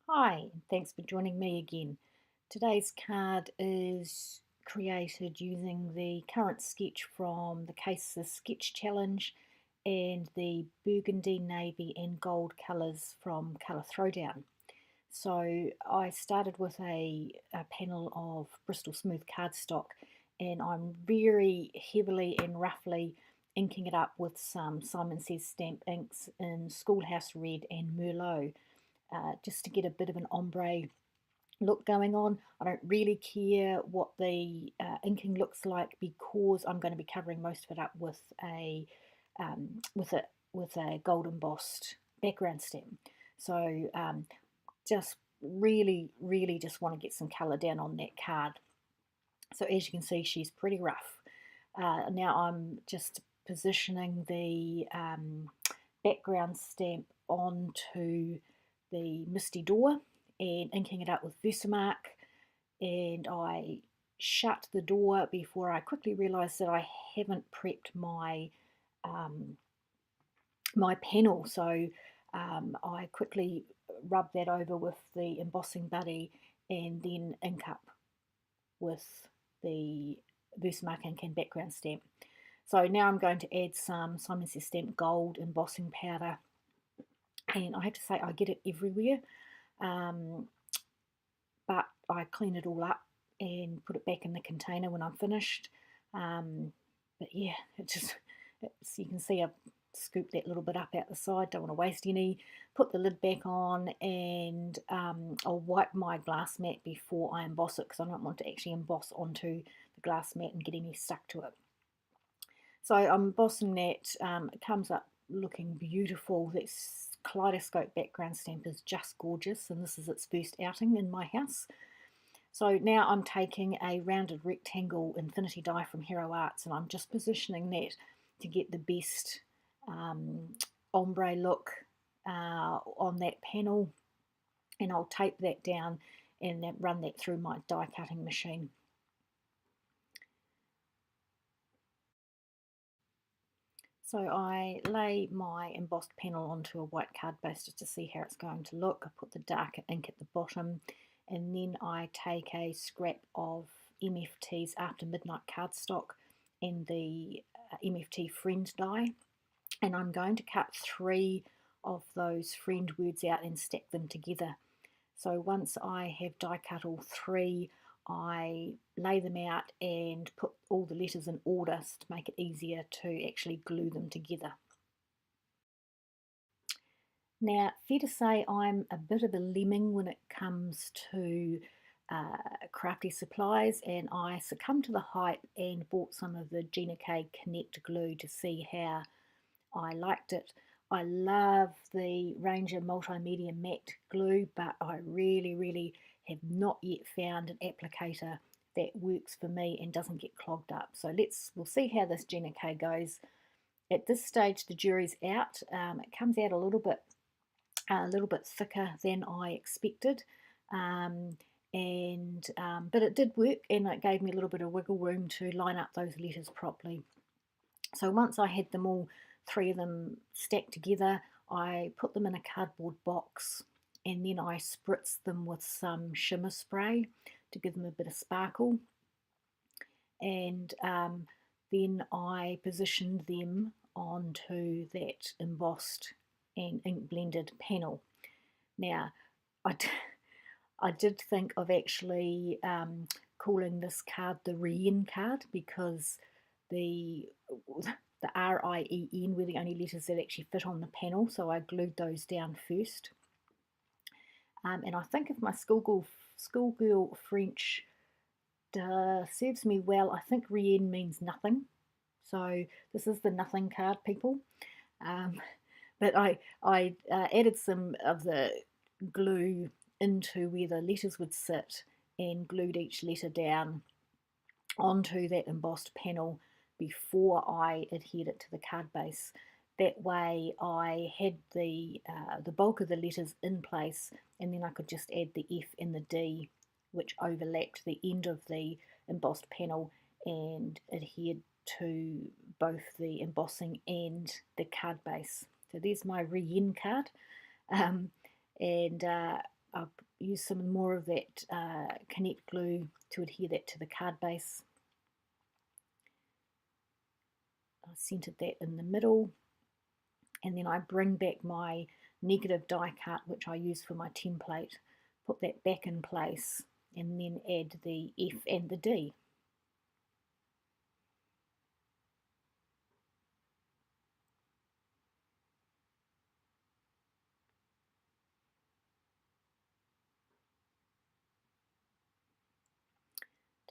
Hi, and thanks for joining me again. Today's card is created using the current sketch from the Cases Sketch Challenge and the burgundy, navy and gold colours from Colour Throwdown. So I started with a panel of Bristol Smooth cardstock, and I'm very heavily and roughly inking it up with some Simon Says stamp inks in Schoolhouse Red and Merlot, just to get a bit of an ombre look going on. I don't really care what the inking looks like because I'm going to be covering most of it up with um, with a with a gold embossed background stem. So just really just want to get some colour down on that card. So as you can see, she's pretty rough. Now I'm just positioning the background stamp onto the Misty Door and inking it up with Versamark, and I shut the door before I quickly realised that I haven't prepped um, my panel. So I quickly rub that over with the embossing buddy and then ink up with the Versamark ink and background stamp. So now I'm going to add some Simon Says Stamp Gold embossing powder, and I have to say I get it everywhere, um, but I clean it all up and put it back in the container when I'm finished. But yeah, you can see I've scooped that little bit up out the side, don't want to waste any. Put the lid back on, and I'll wipe my glass mat before I emboss it because I don't want to actually emboss onto the glass mat and get any stuck to it. So I'm embossing that. It comes up looking beautiful. This kaleidoscope background stamp is just gorgeous, and this is its first outing in my house. So now I'm taking a rounded rectangle infinity die from Hero Arts, and I'm just positioning that to get the best ombre look on that panel, and I'll tape that down and then run that through my die cutting machine. So I lay my embossed panel onto a white card base just to see how it's going to look. I put the darker ink at the bottom, and then I take a scrap of MFT's After Midnight cardstock and the MFT friend die, and I'm going to cut 3 of those friend words out and stack them together. So once I have die cut all 3, I lay them out and put all the letters in order to make it easier to actually glue them together. Now, fair to say I'm a bit of a lemming when it comes to crafty supplies, and I succumbed to the hype and bought some of the Gina K Connect glue to see how I liked it. I love the Ranger Multimedia Matte glue, but I really have not yet found an applicator that works for me and doesn't get clogged up. So we'll see how this Gina K goes. At this stage, the jury's out. It comes out a little bit thicker than I expected, but it did work, and it gave me a little bit of wiggle room to line up those letters properly. So once I had them all, 3 of them stacked together, I put them in a cardboard box, and then I spritzed them with some shimmer spray to give them a bit of sparkle, and then I positioned them onto that embossed and ink blended panel. Now, I did think of actually calling this card the Rien card, because the the R-I-E-N were the only letters that actually fit on the panel, so I glued those down first. And I think if my schoolgirl French serves me well, I think Rien means nothing. So this is the nothing card, people. Um, but I added some of the glue into where the letters would sit and glued each letter down onto that embossed panel before I adhered it to the card base. That way I had the bulk of the letters in place, and then I could just add the F and the D, which overlapped the end of the embossed panel and adhered to both the embossing and the card base. So there's my Rien card. And I'll use some more of that Connect glue to adhere that to the card base. I centered that in the middle, and then I bring back my negative die cut, which I use for my template, put that back in place, and then add the F and the D.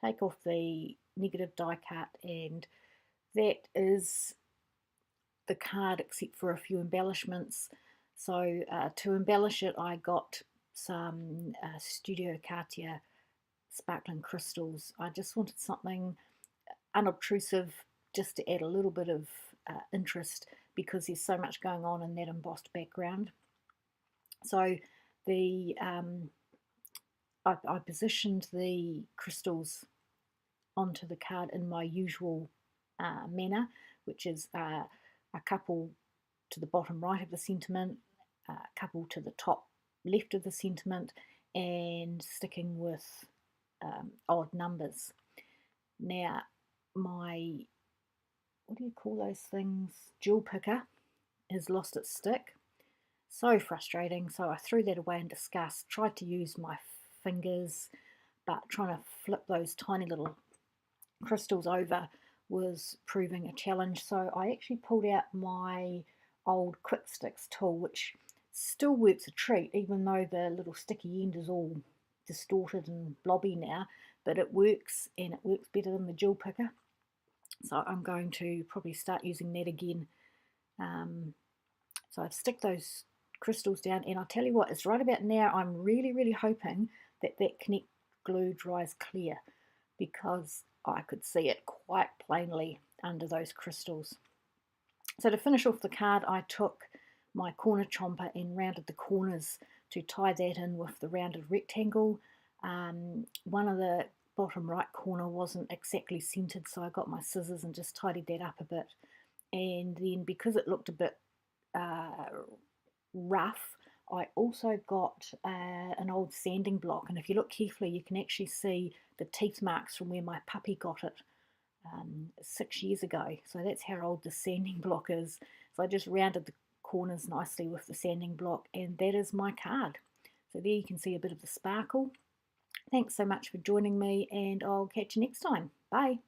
Take off the negative die cut, and that is the card except for a few embellishments. So to embellish it, I got some Studio Cartier sparkling crystals. I just wanted something unobtrusive, just to add a little bit of interest, because there's so much going on in that embossed background. So the I positioned the crystals onto the card in my usual manner, which is a couple to the bottom right of the sentiment, a couple to the top left of the sentiment, and sticking with odd numbers. Now, my, what do you call those things, jewel picker has lost its stick. So frustrating. So I threw that away in disgust, tried to use my fingers, but trying to flip those tiny little crystals over was proving a challenge. So I actually pulled out my old Quick Sticks tool, which still works a treat, even though the little sticky end is all distorted and blobby now, but it works, and it works better than the jewel picker. So I'm going to probably start using that again. So I've stick those crystals down, and I'll tell you what, it's right about now I'm really hoping that that Connect glue dries clear, because I could see it quite plainly under those crystals. So to finish off the card, I took my corner chomper and rounded the corners to tie that in with the rounded rectangle. One of the bottom right corner wasn't exactly centered, so I got my scissors and just tidied that up a bit. And then, because it looked a bit rough, I also got an old sanding block, and if you look carefully you can actually see the teeth marks from where my puppy got it 6 years ago. So that's how old the sanding block is. So I just rounded the corners nicely with the sanding block, and that is my card. So there you can see a bit of the sparkle. Thanks so much for joining me, and I'll catch you next time. Bye.